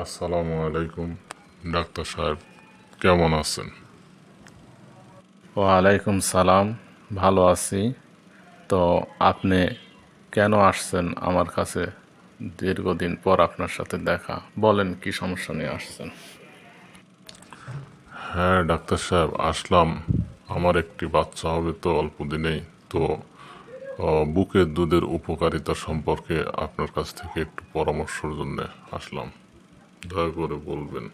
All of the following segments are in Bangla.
আসসালামু আলাইকুম ডাক্তার সাহেব, কেমন আছেন? ওয়ালাইকুম সালাম। ভালো আছি। তো আপনি কেন আসছেন আমার কাছে? দীর্ঘদিন পর আপনার সাথে দেখা, বলেন কি সমস্যা নিয়ে আসছেন? হ্যাঁ ডাক্তার সাহেব, আসলাম। আমার একটি বাচ্চা হবে তো অল্প দিনেই। তো বুকের দুধের উপকারিতা সম্পর্কে আপনার কাছ থেকে একটু পরামর্শের জন্য আসলাম। দয়া করে বলবেন।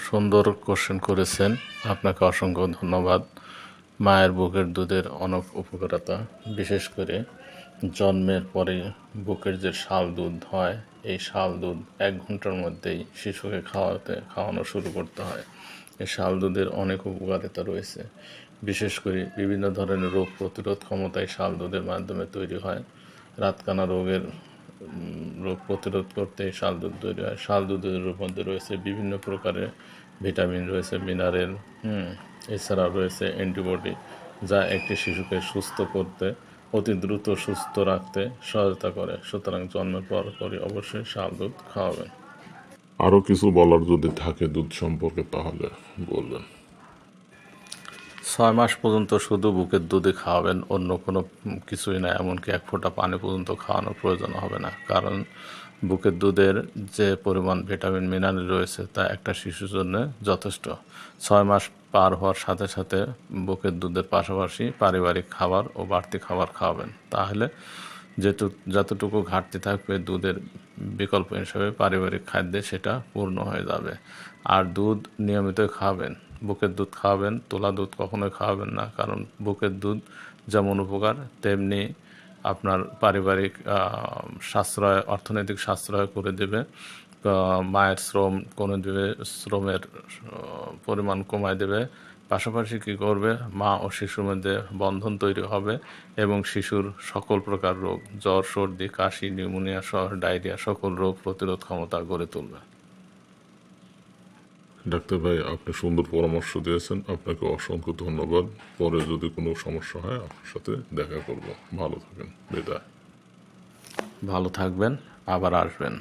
সুন্দর কোশ্চেন করেছেন, আপনাকে অসংখ্য ধন্যবাদ। মায়ের বুকের দুধের অনেক উপকারিতা, বিশেষ করে জন্মের পরে বুকের যে শাল দুধ হয়, এই শাল দুধ 1 ঘন্টার মধ্যেই শিশুকে খাওয়ানো শুরু করতে হয়। এই শাল দুধের অনেক উপকারিতা রয়েছে। বিশেষ করে বিভিন্ন ধরনের রোগ প্রতিরোধ ক্ষমতা এই শাল দুধের মাধ্যমে তৈরি হয়। রাতকানা রোগ প্রতিরোধ করতে এই শাল দুধ তৈরি হয়। শাল দুধের মধ্যে রয়েছে বিভিন্ন প্রকারের ভিটামিন, রয়েছে মিনারেল, এছাড়াও রয়েছে অ্যান্টিবডি, যা একটি শিশুকে সুস্থ করতে, অতি দ্রুত সুস্থ রাখতে সহায়তা করে। সুতরাং জন্মের পরপরই অবশ্যই শাল দুধ খাওয়াবেন। আরও কিছু বলার যদি থাকে দুধ সম্পর্কে তাহলে বলবেন। 6 মাস পর্যন্ত শুধু বুকের দুধই খাওয়াবেন, অন্য কোনো কিছুই না। এমনকি 1 ফোঁটা পানি পর্যন্ত খাওয়ানোর প্রয়োজন হবে না, কারণ বুকের দুধের যে পরিমাণ ভিটামিন মিনারেল রয়েছে তা একটা শিশুর জন্য যথেষ্ট। 6 মাস পার হওয়ার সাথে সাথে বুকের দুধের পাশাপাশি পারিবারিক খাবার ও বাড়তি খাবার খাওয়াবেন। তাহলে যতটুকু ঘাটতি থাকবে দুধের বিকল্প হিসেবে পারিবারিক খাদ্যে সেটা পূর্ণ হয়ে যাবে। আর দুধ নিয়মিত খাওয়াবেন। বুকের দুধ খাওয়াবেন, তোলা দুধ কখনোই খাওয়াবেন না, কারণ বুকের দুধ যেমন উপকার তেমনি আপনার পারিবারিক অর্থনৈতিক সাশ্রয় করে দেবে। মায়ের শ্রম কমে দেবে, শ্রমের পরিমাণ কমায় দেবে। পাশাপাশি কী করবে, মা ও শিশুর মধ্যে বন্ধন তৈরি হবে এবং শিশুর সকল প্রকার রোগ, জ্বর, সর্দি, কাশি, নিউমোনিয়া সহ ডায়রিয়া সকল রোগ প্রতিরোধ ক্ষমতা গড়ে তুলবে। ডাক্তার ভাই, আপনি সুন্দর পরামর্শ দিয়েছেন, আপনাকে অসংখ্য ধন্যবাদ। পরে যদি কোনো সমস্যা হয় আপনার সাথে দেখা করব। ভালো থাকেন, বিদায়। ভালো থাকবেন, আবার আসবেন।